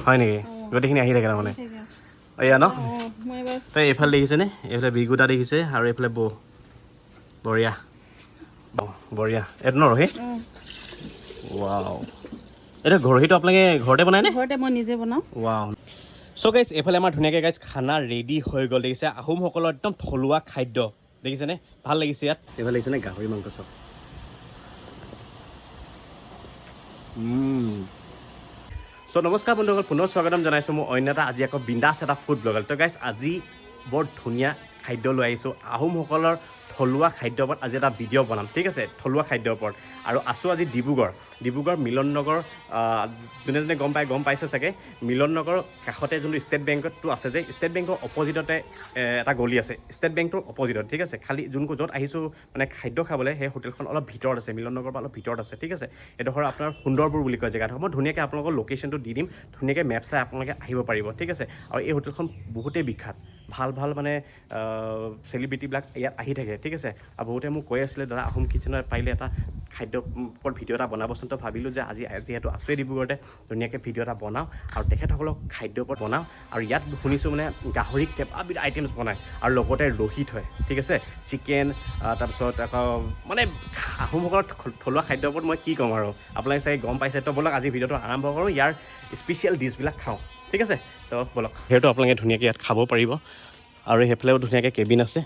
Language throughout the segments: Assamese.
হয় নেকি গোটেইখিনি আহি থাকে তাৰমানে এয়া ন তই এইফালে দেখিছেনে এইফালে বিগুদা দেখিছে আৰু এইফালে বৌ বঢ়িয়া বঢ়িয়া এইটো ন ৰহি ৱাও এইটো ৰহিটো আপোনালোকে ঘৰতে বনাই নে ঘৰতে মই নিজে বনাওঁ ৱাও চ' গাইজ এইফালে আমাৰ ধুনীয়াকৈ গাইজ খানা ৰেডি হৈ গ'ল দেখিছে আহোমসকলৰ একদম থলুৱা খাদ্য দেখিছেনে ভাল লাগিছে ইয়াত এইফালে দেখিছেনে গাহৰি মাংস চব চ' নমস্কাৰ বন্ধুসকল পুনৰ স্বাগতম জনাইছোঁ মই অন্য এটা আজি আকৌ বিন্দাছ এটা ফুড ব্লগাৰ তো গাইজ আজি বৰ ধুনীয়া খাদ্য লৈ আহিছোঁ আহোমসকলৰ থলুৱা খাদ্যৰ ওপৰত আজি এটা ভিডিঅ' বনাম ঠিক আছে থলুৱা খাদ্যৰ ওপৰত আৰু আছোঁ আজি ডিব্ৰুগড় মিলন নগৰ যোনে যোনে গম পাইছে চাগে মিলন নগৰ কাষতে যোনটো ষ্টেট বেংকটো আছে যে ষ্টেট বেংকৰ অপজিটতে এটা গলি আছে ষ্টেট বেংকটোৰ অপজিটত ঠিক আছে খালি যোনটো য'ত আহিছোঁ মানে খাদ্য খাবলৈ সেই হোটেলখন অলপ ভিতৰত আছে মিলন নগৰৰ পৰা অলপ ভিতৰত আছে ঠিক আছে এডোখৰ আপোনাৰ সুন্দৰপুৰ বুলি কয় জেগাডোখৰ মই ধুনীয়াকৈ আপোনালোকৰ লোকেশ্যনটো দি দিম ধুনীয়াকৈ মেপ চাই আপোনালোকে আহিব পাৰিব ঠিক আছে আৰু এই হোটেলখন বহুতেই বিখ্যাত ভাল মানে চেলিব্ৰিটিবিলাক ইয়াত আহি থাকে ঠিক আছে আৰু বহুতে মোক কৈ আছিলে দাদা আহোম কিচেনত পাৰিলে এটা খাদ্যৰ ওপৰত ভিডিঅ' এটা বনাবচোন তো ভাবিলোঁ যে আজি যিহেতু আছোঁৱে ডিব্ৰুগড়তে ধুনীয়াকৈ ভিডিঅ' এটা বনাওঁ আৰু তেখেতসকলক খাদ্যৰ ওপৰত বনাওঁ আৰু ইয়াত শুনিছোঁ মানে গাহৰি কেইবাবিধ আইটেমছ বনায় আৰু লগতে ৰহি থয় ঠিক আছে চিকেন তাৰপিছত আকৌ মানে আহোমসকলৰ থলুৱা খাদ্যৰ ওপৰত মই কি ক'ম আৰু আপোনালোকে চাগে গম পাইছে তো ব'লক আজি ভিডিঅ'টো আৰম্ভ কৰোঁ ইয়াৰ স্পেচিয়েল ডিছবিলাক খাওঁ ঠিক আছে তো ব'লক সেইটো আপোনালোকে ধুনীয়াকৈ ইয়াত খাব পাৰিব আৰু সেইফালেও ধুনীয়াকৈ কেবিন আছে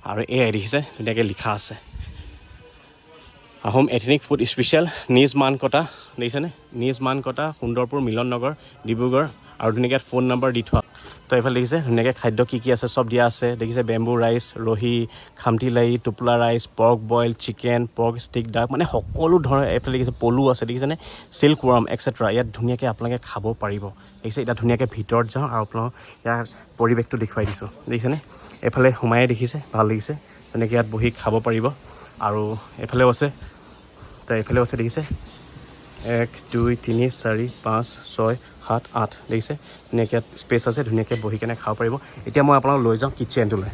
আৰু এয়াই দেখিছে ধুনীয়াকৈ লিখা আছে আহোম এথনিক ফুড স্পেচিয়েল নিজ মানকটা দেখিছেনে নিজ মানকটা সুন্দৰপুৰ মিলন নগৰ ডিব্ৰুগড় আৰু ধুনীয়াকৈ ফোন নম্বৰ দি থোৱা তো এইফালে দেখিছে ধুনীয়াকৈ খাদ্য কি আছে চব দিয়া আছে দেখিছে বেম্বু ৰাইচ ৰহি খামটি লাই টোপোলা rice pork boil chicken pork stick ডাক মানে সকলো ধৰণৰ এইফালে দেখিছে পলু আছে দেখিছেনে চিল্ক ৱৰ্ম এক্সেট্ৰা ইয়াত ধুনীয়াকৈ আপোনালোকে খাব পাৰিব দেখিছে এতিয়া ধুনীয়াকৈ ভিতৰত যাওঁ আৰু আপোনালোক ইয়াৰ পৰিৱেশটো দেখুৱাই দিছোঁ দেখিছেনে এইফালে সোমায়ে দেখিছে ভাল লাগিছে ধুনীয়াকৈ ইয়াত বহি খাব পাৰিব আৰু এইফালেও আছে তো এইফালেও আছে দেখিছে 1 2 3 4 5 6 7 8 দেখিছে ধুনীয়াকৈ ইয়াত স্পেচ আছে ধুনীয়াকৈ বহি কেনে খাব পাৰিব এতিয়া মই আপোনালোক লৈ যাওঁ কিটচেনটোলৈ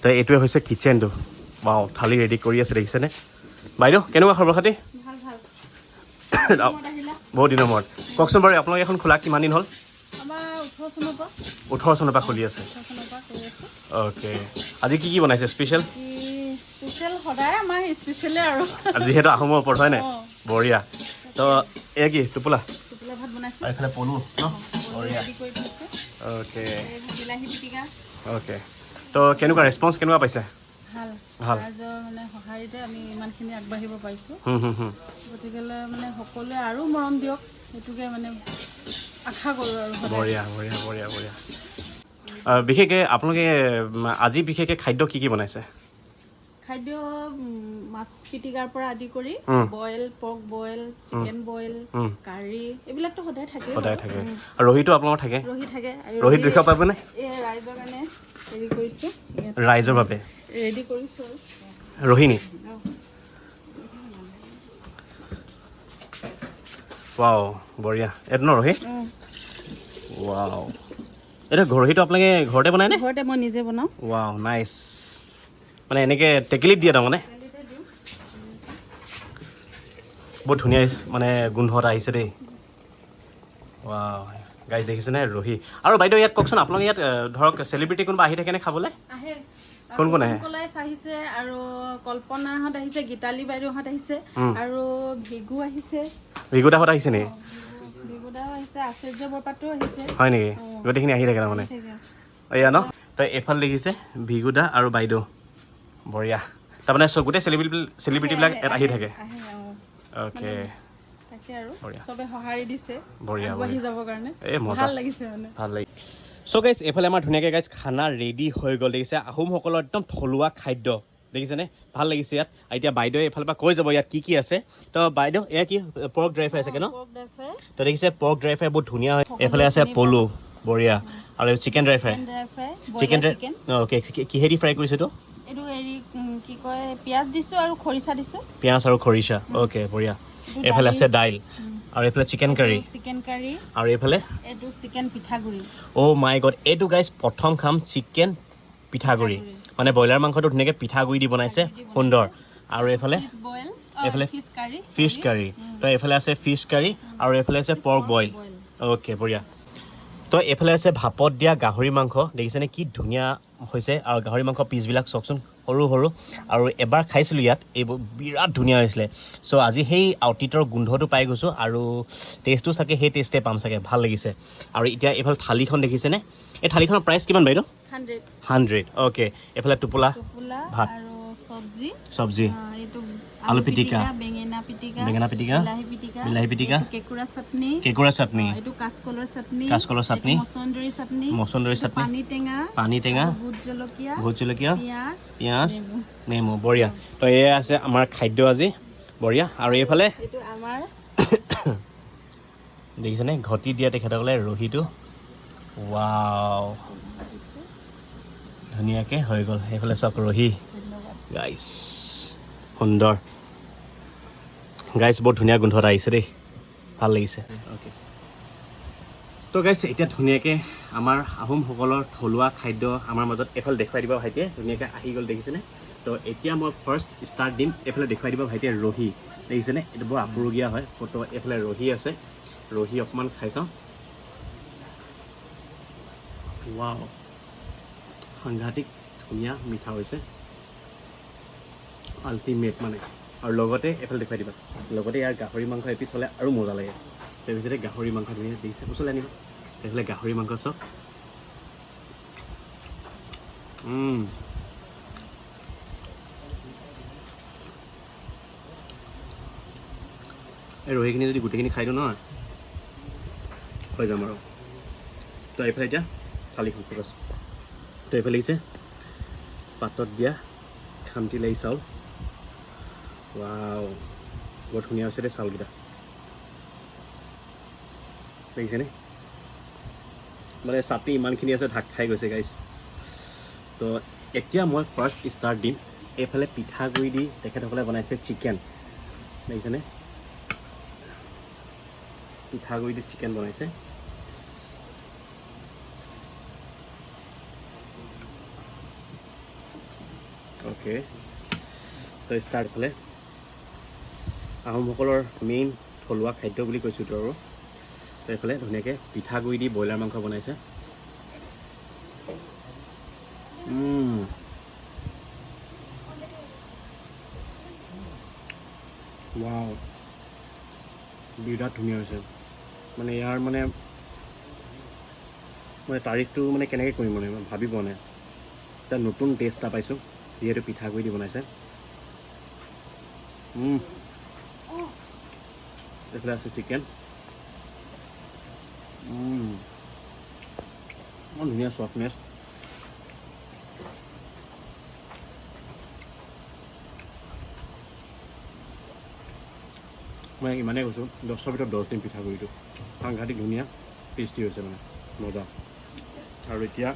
তো এইটোৱে হৈছে কিটচেনটো বাও থালি ৰেডি কৰি আছে দেখিছেনে বাইদেউ কেনেকুৱা খবৰ খাতি বহুত দিনৰ মূৰত কওকচোন বাৰু আপোনালোকে এখন খোলা কিমান দিন হ'ল 18 চনৰ পৰা খুলি আছে অ'কে আজি কি বনাইছে স্পেচিয়েল সদায় আমাৰ স্পেচিয়েলে আৰু যিহেতু আহোমৰ ওপৰত হয় নাই বঢ়িয়া তো এয়া কি টোপোলা ভাত বনাইছোঁ এইফালে পলু ন বঢ়িয়া অ'কে অ'কে তো কেনেকুৱা ৰেছপন্স কেনেকুৱা পাইছে ভাল মানে সঁহাৰিতে আমি ইমানখিনি আগবাঢ়িব পাৰিছোঁ গতিকেলৈ মানে সকলোৱে আৰু মৰম দিয়ক সেইটোকে মানে আশা কৰোঁ আৰু বঢ়িয়া বঢ়িয়া বঢ়িয়া বঢ়িয়া বিশেষকৈ আপোনালোকে আজি বিশেষকৈ খাদ্য কি বনাইছে খাদ্য মাছ পিটিকাৰ পৰা আদি কৰি boil pork boil chicken boil curry এইবিলাকতো সদায় থাকে আৰু ৰহিটো আপোনালোকৰ থাকে ৰহিত দেখাব পাৰিবনে ৰাইজৰ কাৰণে হেৰি কৰিছোঁ ৰাইজৰ বাবে ৰেডি কৰিছোঁ ৰহিনী ৱাও বঢ়িয়া এইটো ন ৰহি ৱাও এইটো ৰহিটো আপোনালোকে ঘৰতে বনাই নে ঘৰতে মই নিজে বনাওঁ ৱাও নাইচ মানে এনেকৈ টেকেলিত দিয়ে তাৰমানে বহুত ধুনীয়া মানে গোন্ধ এটা আহিছে দেই ৱাও গাইজ দেখিছেনে ৰহি আৰু বাইদেউ ইয়াত কওকচোন আপোনালোকে ইয়াত ধৰক চেলিব্ৰিটি কোনোবা আহি থাকেনে খাবলৈ কোন কোন আহে আহিছে আৰু কল্পনাহঁত আহিছে গীতালি বাইদেউহঁত আহিছে আৰু ভিগুদাহঁত আহিছে নেকি ভিগুদাও আহিছে আশ্চৰ্য বৰপাত্ৰও আহিছে হয় নেকি গোটেইখিনি আহি থাকে তাৰমানে এয়া ন তই এইফালে দেখিছে ভিগুদা আৰু বাইদেউ বঢ়িয়া তাৰমানে গোটেই চেলিব্ৰিটিবিলাক ইয়াত আহি থাকে অ'কে চ' গাইজ এইফালে আমাৰ ধুনীয়াকৈ গাইজ খানা ৰেডি হৈ গ'ল দেখিছে আহোমসকলৰ একদম থলুৱা খাদ্য দেখিছেনে ভাল লাগিছে ইয়াত এতিয়া বাইদেৱে এইফালৰ পৰা কৈ যাব ইয়াত কি আছে তো বাইদেউ এয়া কি পৰ্ক ড্ৰাই ফ্ৰাই চাগে ন তো দেখিছে পৰ্ক ড্ৰাই ফ্ৰাই বহুত ধুনীয়া হয় এইফালে আছে পলু বঢ়িয়া আৰু chicken dry fry chicken okay কিহেদি ফ্ৰাই কৰিছেতো এইটো হেৰি কি কয় পিঁয়াজ দিছোঁ আৰু খৰিচা দিছোঁ পিঁয়াজ আৰু খৰিচা অ'কে বঢ়িয়া এইফালে আছে দাইল আৰু এইফালে চিকেন কাৰী আৰু এইফালে এইটো চিকেন পিঠাগুড়ি অ' মাই গড এইটো গাইজ প্ৰথম খাম চিকেন পিঠাগুড়ি মানে ব্ৰইলাৰ মাংসটো ধুনীয়াকৈ পিঠাগুড়ি দি বনাইছে সুন্দৰ আৰু এইফালে এইফালে ফিছ কাৰী ফিছ কাৰী তো এইফালে আছে ফিছ কাৰী আৰু এইফালে আছে পৰ্ক বইল অ'কে বঢ়িয়া তো এইফালে আছে ভাপত দিয়া গাহৰি মাংস দেখিছেনে কি ধুনীয়া হৈছে আৰু গাহৰি মাংস পিচবিলাক চাওকচোন সৰু সৰু আৰু এবাৰ খাইছিলোঁ ইয়াত এইবোৰ বিৰাট ধুনীয়া হৈছিলে চ' আজি সেই অতীতৰ গোন্ধটো পাই গৈছোঁ আৰু টেষ্টটো চাগে সেই টেষ্টে পাম চাগে ভাল লাগিছে আৰু এতিয়া এইফালে থালিখন দেখিছেনে এই থালিখনৰ প্ৰাইচ কিমান বাইদেউ 100 অ'কে এইফালে টোপোলা ভাত আৰু চব্জি এইটো আলু পিটিকা বেঙেনা পিটিকা বিলাহী পিটিকা কেঁকুৰা চাটনি এইটো কাচকলৰ চাটনি মচন্দৰী চাটনি পানী টেঙা ভোট জলকীয়া পিঁয়াজ নেমু বঢ়িয়া তো এয়া আছে আমাৰ খাদ্য আজি বঢ়িয়া আৰু এইফালে দেখিছেনে ঘটি দিয়া তেখেতসকলে ৰহিটো ৱাও ধুনীয়াকৈ হৈ গ'ল সেইফালে চাওক ৰহি গাইছ সুন্দৰ গাইছ বৰ ধুনীয়া গোন্ধ এটা আহিছে দেই ভাল লাগিছে অ'কে তো গাইছ এতিয়া ধুনীয়াকৈ আমাৰ আহোমসকলৰ থলুৱা খাদ্য আমাৰ মাজত এইফালে দেখুৱাই দিব ভাইটিয়ে ধুনীয়াকৈ আহি গ'ল দেখিছেনে তো এতিয়া মই ফাৰ্ষ্ট ষ্টাৰ্ট দিম এইফালে দেখুৱাই দিব ভাইটিয়ে ৰহি দেখিছেনে এইটো বৰ আপুৰুগীয়া হয় তো এইফালে ৰহি আছে ৰহি অকণমান খাই চাওঁ ৱাও সাংঘাতিক ধুনীয়া মিঠা হৈছে আল্টিমেট মানে আৰু লগতে এইফালে দেখুৱাই দিবা লগতে ইয়াৰ গাহৰি মাংস এপিচ হ'লে আৰু মজা লাগে তাৰপিছতে গাহৰি মাংস ধুনীয়া দিছে ওচৰলৈ আনিবা এইফালে গাহৰি মাংস চব এই ৰহিখিনি যদি গোটেইখিনি খাই দিওঁ নহয় হৈ যাম আৰু তো এইফালে এতিয়া থালিখন ফ'কাছ তো এইফালে লাগিছে পাতত দিয়া খামটি লাগি চাউল ৱাও বৰ ধুনীয়া হৈছে দেই চাউলকেইটা দেখিছেনে মানে চাটনি ইমানখিনি আছে ঢাক খাই গৈছে গাইছ তো এতিয়া মই ফাৰ্ষ্ট ষ্টাৰ্ট দিম এইফালে পিঠাগুড়ি দি তেখেতসকলে বনাইছে চিকেন দেখিছেনে পিঠাগুড়ি দি চিকেন বনাইছে অ'কে তো ষ্টাৰ্ট এইফালে আহোমসকলৰ মেইন থলুৱা খাদ্য বুলি কৈছোঁতো আৰু তো এইফালে ধুনীয়াকৈ পিঠাগুড়ি দি ব্ৰইলাৰ মাংস বনাইছে ৱাও বিৰাট ধুনীয়া হৈছে মানে ইয়াৰ মানে মই তাৰিফটো মানে কেনেকৈ কৰিম মানে মই ভাবি পোৱা নাই এটা নতুন টেষ্ট এটা পাইছোঁ যিহেতু পিঠাগুড়ি দি বনাইছে এইফালে আছে চিকেন বৰ ধুনীয়া চফ্টনেছ মই ইমানেই কৈছোঁ 10ৰ ভিতৰত 10 দিন পিঠাগুড়িটো সাংঘাতিক ধুনীয়া টেষ্টি হৈছে মানে মজা আৰু এতিয়া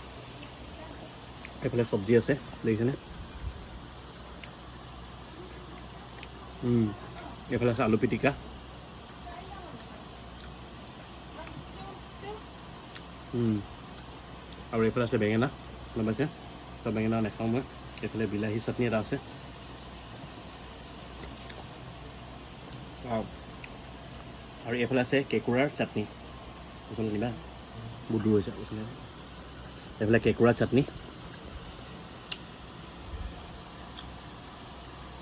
এইফালে চব্জি আছে দেখিছেনে এইফালে আছে আলু পিটিকা আৰু এইফালে আছে বেঙেনা গম পাইছে তো বেঙেনা নাখাওঁ মই এইফালে বিলাহী চাটনি এটা আছে আৰু এইফালে আছে কেঁকুৰাৰ চাটনি ওচৰলৈ নিবা বহুত দূৰ হৈছে ওচৰলৈ এইফালে কেঁকুৰাৰ চাটনি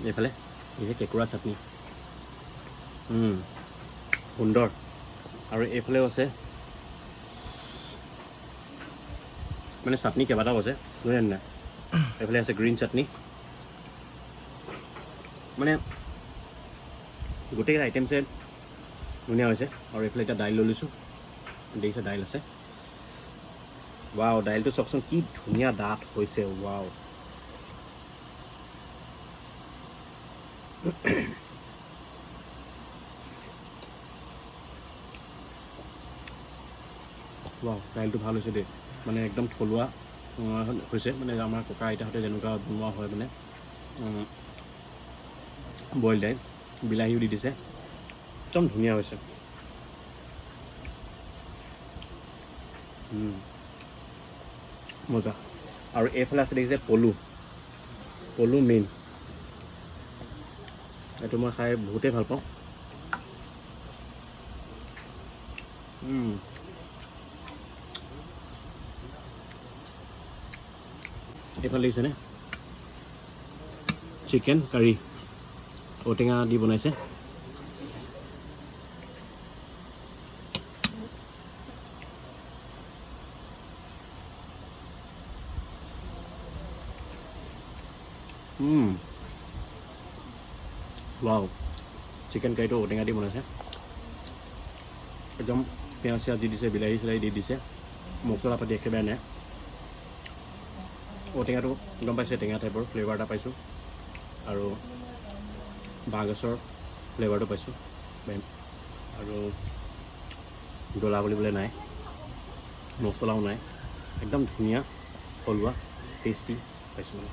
এইফালে এই কেঁকুৰা চাটনি সুন্দৰ আৰু এইফালেও আছে মানে চাটনি কেইবাটাও আছে নহয় নাই এইফালে আছে গ্ৰীণ চাটনি মানে গোটেইকেইটা আইটেমছে ধুনীয়া হৈছে আৰু এইফালে এতিয়া দাইল লৈ লৈছোঁ দেখিছে দাইল আছে ৱাও দাইলটো চাওকচোন কি ধুনীয়া ডাঠ হৈছে ৱাও ৱাও দাইলটো ভাল হৈছে দেই মানে একদম থলুৱা হৈছে মানে আমাৰ ককা আইতাহঁতে যেনেকুৱা বনোৱা হয় মানে বইল দাইল বিলাহীও দি দিছে একদম ধুনীয়া হৈছে মজা আৰু এইফালে আছে দেখিছে পলু মেইন এইটো মই খাই বহুতেই ভাল পাওঁ এইফালে দেখিছেনে চিকেন কাৰী ঔটেঙা দি বনাইছে ৱাও চিকেন কাৰীটো ঔটেঙা দি বনাইছে একদম পিঁয়াজ চিয়াজ দি দিছে বিলাহী চিলাহী দি দিছে মছলা পাতি একেবাৰে নাই ঔটেঙাটো গম পাইছে টেঙা টাইপৰ ফ্লেভাৰ এটা পাইছোঁ আৰু বাঁহগছৰ ফ্লেভাৰটো পাইছোঁ আৰু জ্বলা বুলিবলৈ নাই মছলাও নাই একদম ধুনীয়া থলুৱা টেষ্টি পাইছোঁ মানে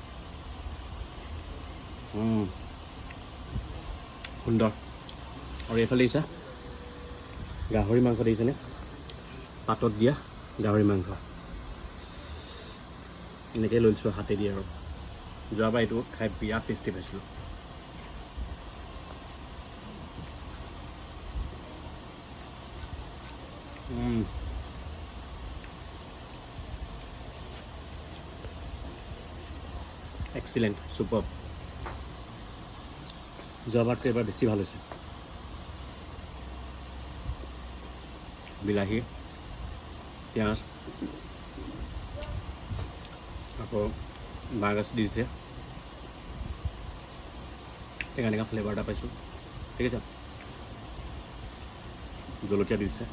সুন্দৰ আৰু এইফালে দিছা গাহৰি মাংস দেখিছেনে পাতত দিয়া গাহৰি মাংস এনেকৈ লৈছোঁ হাতেদি আৰু যোৱাবাৰ এইটো খাই বিৰাট টেষ্টি পাইছিলোঁ এক্সিলেণ্ট চুপাৰ যোৱাবাৰটো এবাৰ বেছি ভাল হৈছে বিলাহী পিঁয়াজ আকৌ বাঁহগাজ দি দিছে টেঙা টেঙা ফ্লেভাৰ এটা পাইছোঁ ঠিক আছে জলকীয়া দি দিছে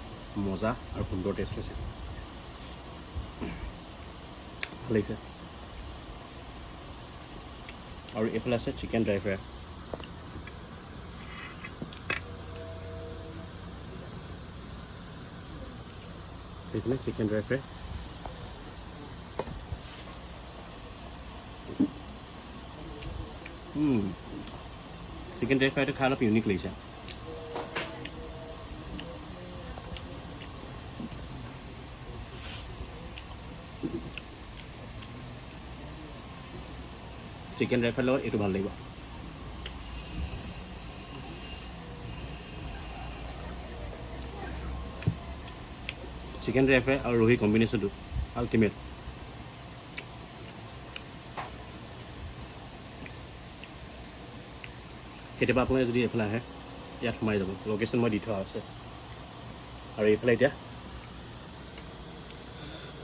মজা আৰু সুন্দৰ টেষ্ট হৈছে ভাল লাগিছে আৰু এইফালে আছে চিকেন ড্ৰাই ফ্ৰাই দেখিছেনে chicken dry fry chicken dry ফ্ৰাইটো খাই অলপ ইউনিক লাগিছে চিকেন ড্ৰাই ফ্ৰাইৰ লগত এইটো ভাল লাগিব চিকেন ড্ৰাই ফ্ৰাই আৰু ৰহি কম্বিনেশ্যনটো আল্টিমেট কেতিয়াবা আপোনালোকে যদি এইফালে আহে ইয়াত সোমাই যাব লোকেশ্যন মই দি থোৱা আছে আৰু এইফালে এতিয়া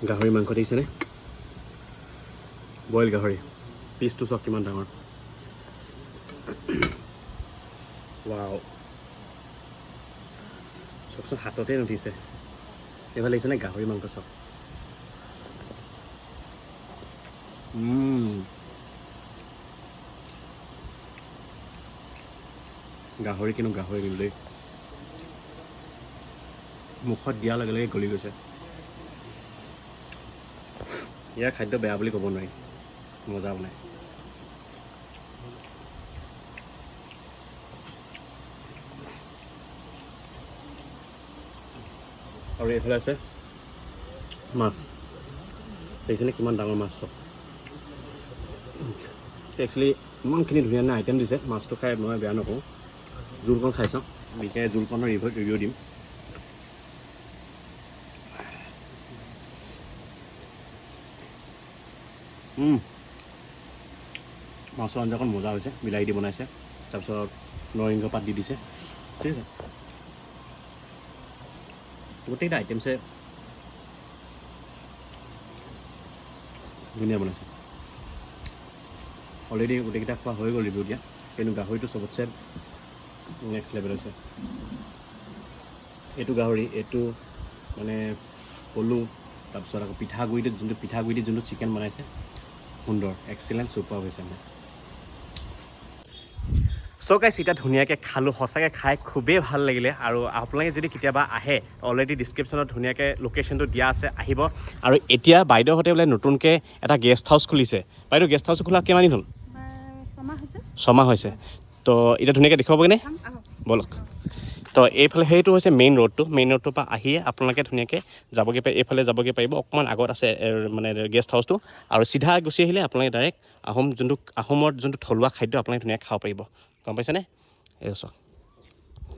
গাহৰি মাংস দেখিছেনে বইল গাহৰি পিচটো চাওক কিমান ডাঙৰ ৱাও চাওকচোন হাততে নুঠিছে এইফালে লাগিছেনে গাহৰি মাংস চাওক গাহৰি কিন্তু গাহৰি কিন্তু দেই মুখত দিয়াৰ লগে লগে গলি গৈছে ইয়াৰ খাদ্য বেয়া বুলি ক'ব নোৱাৰি মজা বনায় আৰু এইফালে আছে মাছ দেখিছেনে কিমান ডাঙৰ মাছ চব একচুৱেলি ইমানখিনি ধুনীয়া ধুনীয়া আইটেম দিছে মাছটো খাই মই বেয়া নকৰোঁ জোলকণ খাই চাওঁ বিশেষ জোলকণৰ ৰিভিউ দিম মাছৰ আঞ্জাখন মজা হৈছে বিলাহী দি বনাইছে তাৰপিছত নৰসিংহ পাত দি দিছে ঠিক আছে গোটেইকেইটা আইটেমছে ধুনীয়া বনাইছে অলৰেডি গোটেইকেইটা খোৱা হৈ গ'ল ৰিভিউ দিয়া কিন্তু গাহৰিটো চবতছে নেক্সট লেভেল হৈছে এইটো গাহৰি এইটো মানে পলু তাৰপিছত আকৌ পিঠাগুড়িত যোনটো চিকেন বনাইছে সুন্দৰ এক্সিলেণ্ট চুপাৰ হৈছে মানে চ' গাইছ এতিয়া ধুনীয়াকৈ খালোঁ সঁচাকৈ খাই খুবেই ভাল লাগিলে আৰু আপোনালোকে যদি কেতিয়াবা আহে অলৰেডি ডিছক্ৰিপশ্যনত ধুনীয়াকৈ লোকেশ্যনটো দিয়া আছে আহিব আৰু এতিয়া বাইদেউহঁতে বোলে নতুনকৈ এটা গেষ্ট হাউচ খুলিছে বাইদেউ গেষ্ট হাউচ খোলা কিমান দিন হ'ল ছমাহ হৈছে তো এতিয়া ধুনীয়াকৈ দেখুৱাবগৈনে ব'লক তো এইফালে সেইটো হৈছে মেইন ৰোডটোৰ পৰা আহিয়ে আপোনালোকে ধুনীয়াকৈ যাবগৈ এইফালে যাবগৈ পাৰিব অকণমান আগত আছে মানে গেষ্ট হাউচটো আৰু চিধা গুচি আহিলে আপোনালোকে ডাইৰেক্ট আহোমৰ যোনটো থলুৱা খাদ্য আপোনালোকে ধুনীয়াকৈ খাব পাৰিব গম পাইছেনে এই চাওক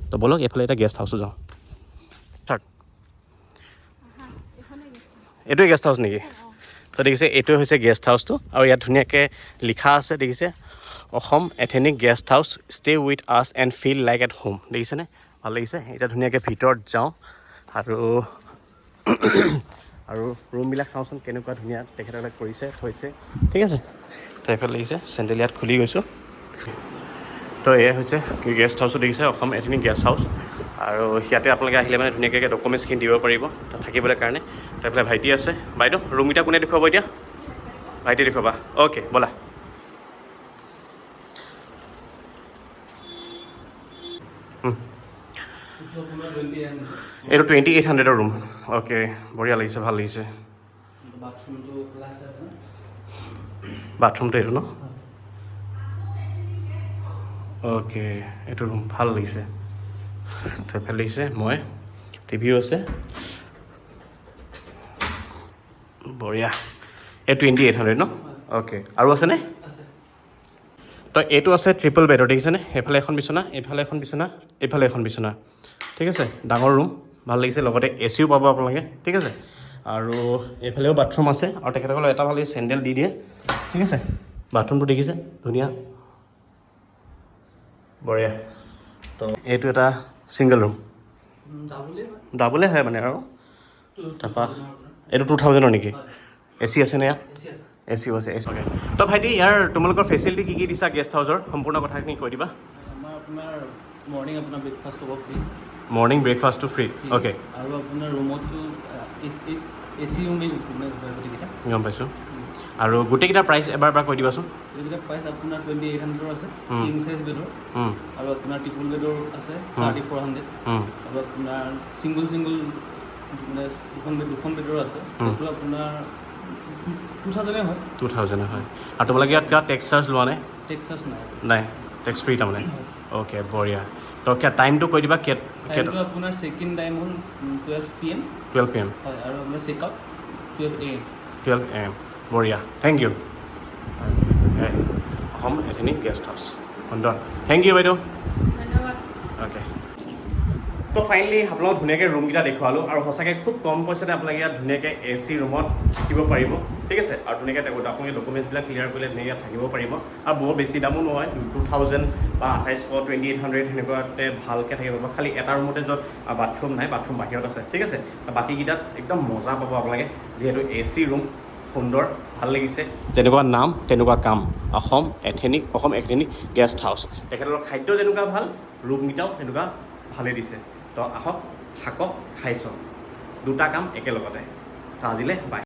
তো ব'লক এইফালে এটা গেষ্ট হাউচো যাওঁ চাওক এইটোৱে গেষ্ট হাউচ নেকি তো দেখিছে এইটোৱে হৈছে গেষ্ট হাউচটো আৰু ইয়াত ধুনীয়াকৈ লিখা আছে দেখিছে Asom ethnic guest house stay with us and feel like at home দেখিছেনে ভাল লাগিছে এতিয়া ধুনীয়াকৈ ভিতৰত যাওঁ আৰু আৰু ৰুমবিলাক চাওঁচোন কেনেকুৱা ধুনীয়া তেখেতসকলে কৰিছে থৈছে ঠিক আছে তো এইফালে লাগিছে চেণ্ডেল ইয়াত খুলি গৈছোঁ তো এয়া হৈছে গেষ্ট হাউচো দেখিছে অসম এথেনিক গেষ্ট হাউচ আৰু ইয়াতে আপোনালোকে আহিলে মানে ধুনীয়াকৈ ডকুমেণ্টছখিনি দিব পাৰিব তাত থাকিবলৈ কাৰণে তো এইফালে ভাইটি আছে বাইদেউ ৰুমকেইটা কোনে দেখুৱাব এতিয়া ভাইটি দেখুৱাবা অ'কে ব'লা এইটো 2800ৰ ৰুম অ'কে বঢ়িয়া লাগিছে ভাল লাগিছে বাথৰুমটো এইটো ন অ'কে এইটো ৰুম ভাল লাগিছে তো এইফালে লাগিছে মই টিভিও আছে বঢ়িয়া এই 2800 ন অ'কে আৰু আছেনে তো এইটো আছে ট্ৰিপল বেডৰ দেখিছেনে এইফালে এখন বিচনা এইফালে এখন বিচনা এইফালে এখন বিচনা ঠিক আছে ডাঙৰ ৰুম ভাল লাগিছে লগতে এ চিও পাব আপোনালোকে ঠিক আছে আৰু এইফালেও বাথৰুম আছে আৰু তেখেতসকলে এটা ভাল চেণ্ডেল দি দিয়ে ঠিক আছে বাথৰুমটো দেখিছে ধুনীয়া বঢ়িয়া তো এইটো এটা ছিংগল ৰুম ডাবলে হয় মানে আৰু তাৰপৰা এইটো 2000ৰ নেকি এ চি আছে নে ইয়াত এ চিও আছে অ'কে তো ভাইটি ইয়াৰ তোমালোকৰ ফেচিলিটি কি কি দিছা গেষ্ট হাউচৰ সম্পূৰ্ণ কথাখিনি কৈ দিবা আমাৰ আপোনাৰ মৰ্ণিং আপোনাৰ ব্ৰেকফাষ্ট হ'ব ফ্ৰী মৰ্ণিং ব্ৰেকফাষ্টটো ফ্ৰী অ'কে আৰু আপোনাৰ ৰুমতো এ চি ৰুমেই গোটেইকেইটা গম পাইছোঁ আৰু গোটেইকেইটাৰ প্ৰাইচ এবাৰ কৈ দিবাচোন গোটেইকেইটা প্ৰাইচ আপোনাৰ 2800 আছে কিং চাইজ বেডৰ আৰু আপোনাৰ ট্ৰিপল বেডৰ আছে 3400 আৰু আপোনাৰ ছিংগল মানে দুখন বেডৰ আছে সেইটো আপোনাৰ 2000 হয় 2000 হয় আৰু তোমালোকে ইয়াত কিবা টেক্স চাৰ্জ লোৱা নাই টেক্স চাৰ্জ নাই টেক্স ফ্ৰী তাৰমানে অ'কে বঢ়িয়া তো টাইমটো কৈ দিবা টাইমটো আপোনাৰ চেক ইন টাইম হ'ল 12 PM হয় আৰু আপোনাৰ চেক আউট 12 AM বঢ়িয়া thank you Assam ethnic guest house সুন্দৰ থেংক ইউ বাইদেউ ধন্যবাদ অ'কে তো ফাইনেলি আপোনালোকক ধুনীয়াকৈ ৰুমকেইটা দেখুৱালোঁ আৰু সঁচাকৈ খুব কম পইচাতে আপোনালোকে ইয়াত ধুনীয়াকৈ এ চি ৰুমত থাকিব পাৰিব ঠিক আছে আৰু ধুনীয়াকৈ আপোনালোকে ডকুমেণ্টছবিলাক ক্লিয়াৰ কৰিলে ধুনীয়াকৈ ইয়াত থাকিব পাৰিব আৰু বহুত বেছি দামো নহয় 2000 বা 2800 2800 সেনেকুৱাতে ভালকৈ থাকিব পাৰিব খালি এটা ৰুমতে য'ত বাথৰুম নাই বাথৰুম বাহিৰত আছে ঠিক আছে বাকীকেইটাত একদম মজা পাব আপোনালোকে যিহেতু এ চি ৰুম সুন্দৰ ভাল লাগিছে যেনেকুৱা নাম তেনেকুৱা কাম অসম এথেনিক গেষ্ট হাউচ তেখেতৰ খাদ্য যেনেকুৱা ভাল ৰুমকেইটাও তেনেকুৱা ভালেই দিছে তো আহক থাকক খাই চাওক দুটা কাম একেলগতে তো আজিলৈ বাই